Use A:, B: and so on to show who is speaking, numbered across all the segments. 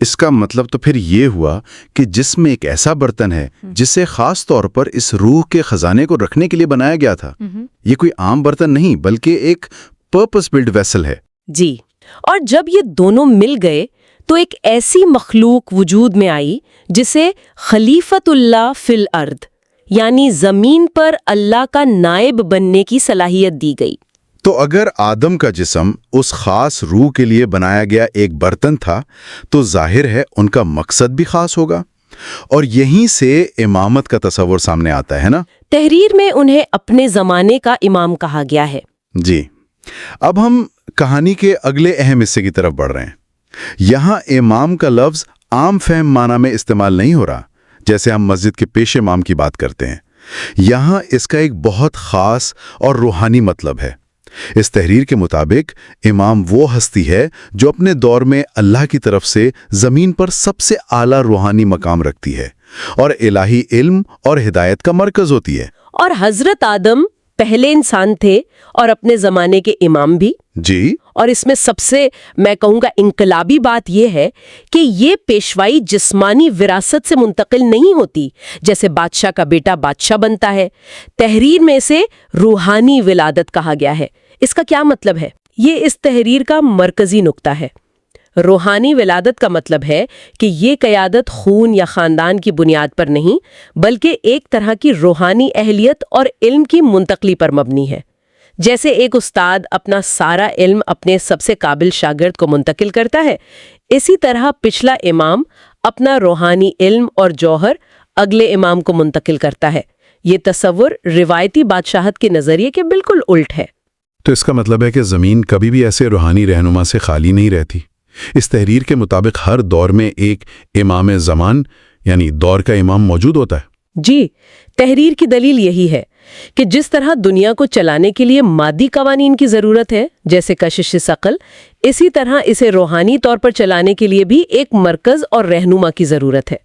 A: اس کا مطلب تو پھر یہ ہوا کہ جسم ایک ایسا برتن ہے جسے خاص طور پر اس روح کے خزانے کو رکھنے کے لیے بنایا گیا تھا. یہ کوئی عام برتن نہیں بلکہ ایک پرپس بلڈ ویسل ہے.
B: جی، اور جب یہ دونوں مل گئے تو ایک ایسی مخلوق وجود میں آئی جسے خلیفت اللہ فی الارض، یعنی زمین پر اللہ کا نائب بننے کی صلاحیت دی گئی.
A: تو اگر آدم کا جسم اس خاص روح کے لیے بنایا گیا ایک برتن تھا تو ظاہر ہے ان کا مقصد بھی خاص ہوگا، اور یہیں سے امامت کا تصور سامنے آتا ہے نا.
B: تحریر میں انہیں اپنے زمانے کا امام کہا گیا ہے.
A: جی، اب ہم کہانی کے اگلے اہم حصے کی طرف بڑھ رہے ہیں. یہاں امام کا لفظ عام فہم معنی میں استعمال نہیں ہو رہا جیسے ہم مسجد کے پیش امام کی بات کرتے ہیں. یہاں اس کا ایک بہت خاص اور روحانی مطلب ہے. اس تحریر کے مطابق امام وہ ہستی ہے جو اپنے دور میں اللہ کی طرف سے زمین پر سب سے اعلیٰ روحانی مقام رکھتی ہے اور الہی علم اور ہدایت کا مرکز ہوتی ہے.
B: اور حضرت آدم پہلے انسان تھے اور اپنے زمانے کے امام بھی.
A: جی،
B: اور اس میں سب سے میں کہوں گا انقلابی بات یہ ہے کہ یہ پیشوائی جسمانی وراثت سے منتقل نہیں ہوتی جیسے بادشاہ کا بیٹا بادشاہ بنتا ہے. تحریر میں اسے روحانی ولادت کہا گیا ہے. اس کا کیا مطلب ہے؟ یہ اس تحریر کا مرکزی نقطہ ہے. روحانی ولادت کا مطلب ہے کہ یہ قیادت خون یا خاندان کی بنیاد پر نہیں بلکہ ایک طرح کی روحانی اہلیت اور علم کی منتقلی پر مبنی ہے. جیسے ایک استاد اپنا سارا علم اپنے سب سے قابل شاگرد کو منتقل کرتا ہے، اسی طرح پچھلا امام اپنا روحانی علم اور جوہر اگلے امام کو منتقل کرتا ہے. یہ تصور روایتی بادشاہت کے نظریے کے بالکل الٹ ہے.
C: تو اس کا مطلب ہے کہ زمین کبھی بھی ایسے روحانی رہنما سے خالی نہیں رہتی. اس تحریر کے مطابق ہر دور میں ایک امام زمان یعنی دور کا امام موجود ہوتا ہے.
B: جی، تحریر کی دلیل یہی ہے کہ جس طرح دنیا کو چلانے کے لیے مادی قوانین کی ضرورت ہے جیسے کشش ثقل، اسی طرح اسے روحانی طور پر چلانے کے لیے بھی ایک مرکز اور رہنما کی ضرورت ہے.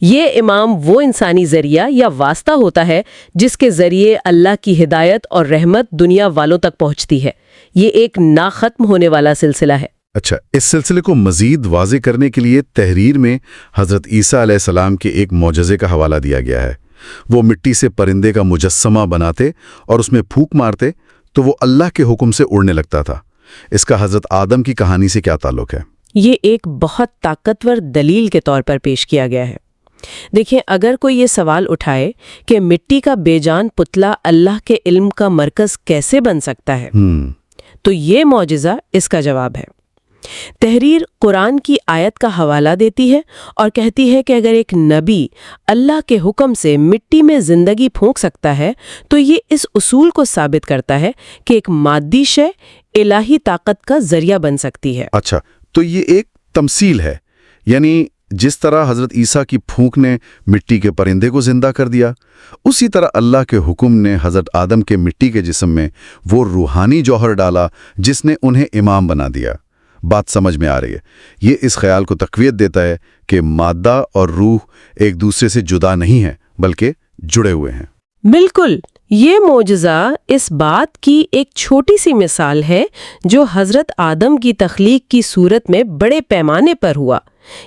B: یہ امام وہ انسانی ذریعہ یا واسطہ ہوتا ہے جس کے ذریعے اللہ کی ہدایت اور رحمت دنیا والوں تک پہنچتی ہے. یہ ایک نہ ختم ہونے والا سلسلہ ہے.
A: اچھا، اس سلسلے کو مزید واضح کرنے کے لیے تحریر میں حضرت عیسیٰ علیہ السلام کے ایک معجزے کا حوالہ دیا گیا ہے. وہ مٹی سے پرندے کا مجسمہ بناتے اور اس میں پھونک مارتے تو وہ اللہ کے حکم سے اڑنے لگتا تھا. اس کا حضرت آدم کی کہانی سے کیا تعلق ہے؟
B: یہ ایک بہت طاقتور دلیل کے طور پر پیش کیا گیا ہے. دیکھیں، اگر کوئی یہ سوال اٹھائے کہ مٹی کا بے جان پتلا اللہ کے علم کا مرکز کیسے بن سکتا ہے، تو یہ معجزہ اس کا جواب ہے. تحریر قرآن کی آیت کا حوالہ دیتی ہے اور کہتی ہے کہ اگر ایک نبی اللہ کے حکم سے مٹی میں زندگی پھونک سکتا ہے تو یہ اس اصول کو ثابت کرتا ہے کہ ایک مادی شے الہی طاقت کا ذریعہ بن سکتی ہے.
A: اچھا، تو یہ ایک تمثیل ہے، یعنی جس طرح حضرت عیسیٰ کی پھونک نے مٹی کے پرندے کو زندہ کر دیا، اسی طرح اللہ کے حکم نے حضرت آدم کے مٹی کے جسم میں وہ روحانی جوہر ڈالا جس نے انہیں امام بنا دیا. بات سمجھ میں آ رہی ہے؟ یہ اس خیال کو تقویت دیتا ہے کہ مادہ اور روح ایک دوسرے سے جدا نہیں ہیں بلکہ جڑے ہوئے ہیں.
B: بالکل. یہ معجزہ اس بات کی ایک چھوٹی سی مثال ہے جو حضرت آدم کی تخلیق کی صورت میں بڑے پیمانے پر ہوا.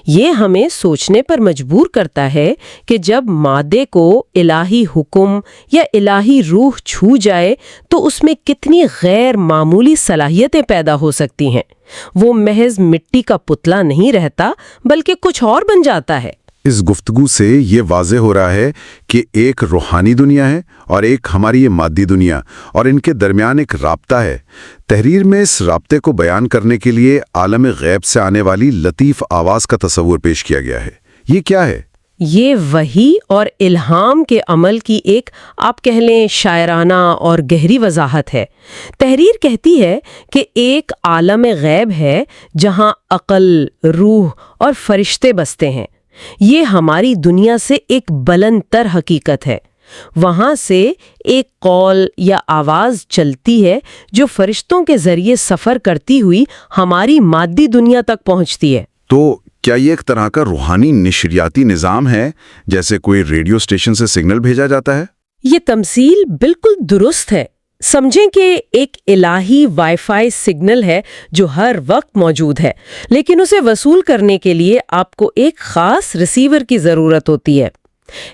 B: یہ ہمیں سوچنے پر مجبور کرتا ہے کہ جب مادے کو الہی حکم یا الہی روح چھو جائے تو اس میں کتنی غیر معمولی صلاحیتیں پیدا ہو سکتی ہیں. وہ محض مٹی کا پتلا نہیں رہتا بلکہ کچھ اور بن جاتا ہے.
A: اس گفتگو سے یہ واضح ہو رہا ہے کہ ایک روحانی دنیا ہے اور ایک ہماری یہ مادی دنیا، اور ان کے درمیان ایک رابطہ ہے. تحریر میں اس رابطے کو بیان کرنے کے لیے عالم غیب سے آنے والی لطیف آواز کا تصور پیش کیا گیا ہے. یہ کیا ہے؟
B: یہ وحی اور الہام کے عمل کی ایک آپ کہہ لیں شاعرانہ اور گہری وضاحت ہے. تحریر کہتی ہے کہ ایک عالم غیب ہے جہاں عقل، روح اور فرشتے بستے ہیں. یہ ہماری دنیا سے ایک بلند تر حقیقت ہے. وہاں سے ایک قول یا آواز چلتی ہے جو فرشتوں کے ذریعے سفر کرتی ہوئی ہماری مادی دنیا تک پہنچتی ہے.
A: تو کیا یہ ایک طرح کا روحانی نشریاتی نظام ہے، جیسے کوئی ریڈیو اسٹیشن سے سگنل بھیجا جاتا ہے؟
B: یہ تمثیل بالکل درست ہے. سمجھیں کہ ایک الہی وائی فائی سگنل ہے جو ہر وقت موجود ہے، لیکن اسے وصول کرنے کے لیے آپ کو ایک خاص ریسیور کی ضرورت ہوتی ہے۔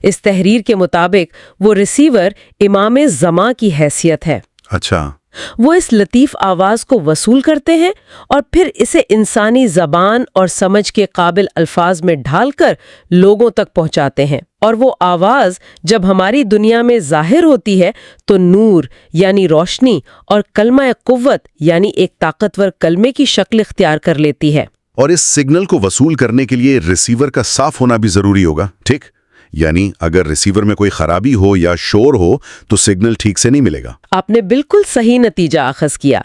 B: اس تحریر کے مطابق وہ ریسیور امام زمان کی حیثیت ہے۔
A: اچھا،
B: وہ اس لطیف آواز کو وصول کرتے ہیں اور پھر اسے انسانی زبان اور سمجھ کے قابل الفاظ میں ڈھال کر لوگوں تک پہنچاتے ہیں، اور وہ آواز جب ہماری دنیا میں ظاہر ہوتی ہے تو نور یعنی روشنی اور کلمہ قوت یعنی ایک طاقتور کلمے کی شکل اختیار کر لیتی ہے۔
A: اور اس سگنل کو وصول کرنے کے لیے ریسیور کا صاف ہونا بھی ضروری ہوگا، ٹھیک؟ یعنی اگر ریسیور میں کوئی خرابی ہو یا شور ہو تو سگنل ٹھیک سے نہیں ملے گا۔
B: آپ نے بالکل صحیح نتیجہ اخذ کیا۔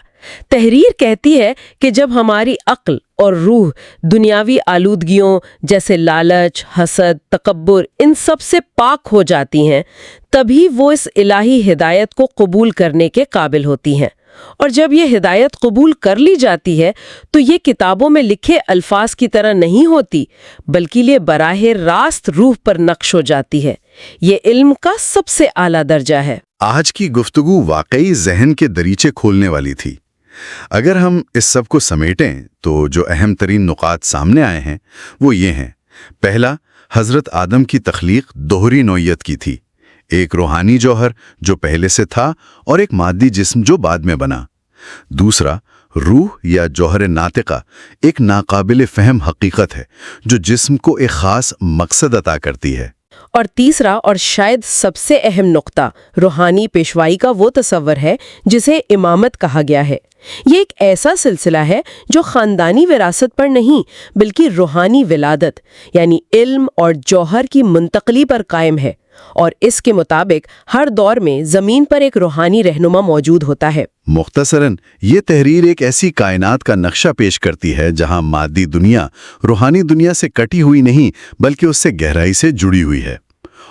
B: تحریر کہتی ہے کہ جب ہماری عقل اور روح دنیاوی آلودگیوں جیسے لالچ، حسد، تکبر ان سب سے پاک ہو جاتی ہیں، تبھی وہ اس الہی ہدایت کو قبول کرنے کے قابل ہوتی ہیں۔ اور جب یہ ہدایت قبول کر لی جاتی ہے تو یہ کتابوں میں لکھے الفاظ کی طرح نہیں ہوتی، بلکہ یہ براہ راست روح پر نقش ہو جاتی ہے۔ یہ علم کا سب سے اعلیٰ درجہ ہے۔
A: آج کی گفتگو واقعی ذہن کے دریچے کھولنے والی تھی۔ اگر ہم اس سب کو سمیٹیں تو جو اہم ترین نقاط سامنے آئے ہیں وہ یہ ہیں۔ پہلا، حضرت آدم کی تخلیق دوہری نوعیت کی تھی، ایک روحانی جوہر جو پہلے سے تھا اور ایک مادی جسم جو بعد میں بنا۔ دوسرا، روح یا جوہر ناطقہ ایک ناقابل فہم حقیقت ہے جو جسم کو ایک خاص مقصد عطا کرتی ہے۔
B: اور تیسرا اور شاید سب سے اہم نقطہ، روحانی پیشوائی کا وہ تصور ہے جسے امامت کہا گیا ہے۔ یہ ایک ایسا سلسلہ ہے جو خاندانی وراثت پر نہیں بلکہ روحانی ولادت یعنی علم اور جوہر کی منتقلی پر قائم ہے، اور اس کے مطابق ہر دور میں زمین پر ایک روحانی رہنما موجود ہوتا ہے۔
A: مختصراً یہ تحریر ایک ایسی کائنات کا نقشہ پیش کرتی ہے جہاں مادی دنیا روحانی دنیا سے کٹی ہوئی نہیں بلکہ اس سے گہرائی سے جڑی ہوئی ہے،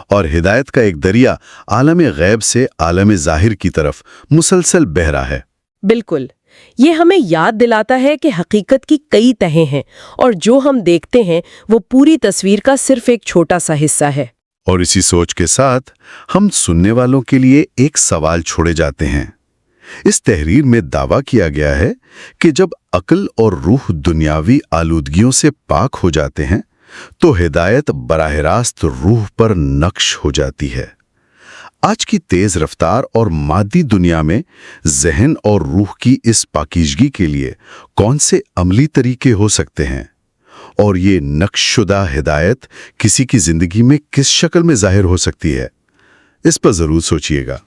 A: اور ہدایت کا ایک دریا عالم غیب سے عالم ظاہر کی طرف مسلسل بہہ رہا ہے۔
B: بالکل، یہ ہمیں یاد دلاتا ہے کہ حقیقت کی کئی تہیں ہیں، اور جو ہم دیکھتے ہیں وہ پوری تصویر کا صرف ایک چھوٹا سا حصہ ہے۔
A: اور اسی سوچ کے ساتھ ہم سننے والوں کے لیے ایک سوال چھوڑے جاتے ہیں۔ اس تحریر میں دعویٰ کیا گیا ہے کہ جب عقل اور روح دنیاوی آلودگیوں سے پاک ہو جاتے ہیں تو ہدایت براہ راست روح پر نقش ہو جاتی ہے۔ آج کی تیز رفتار اور مادی دنیا میں ذہن اور روح کی اس پاکیزگی کے لیے کون سے عملی طریقے ہو سکتے ہیں، اور یہ نقش شدہ ہدایت کسی کی زندگی میں کس شکل میں ظاہر ہو سکتی ہے؟ اس پر ضرور سوچئے گا۔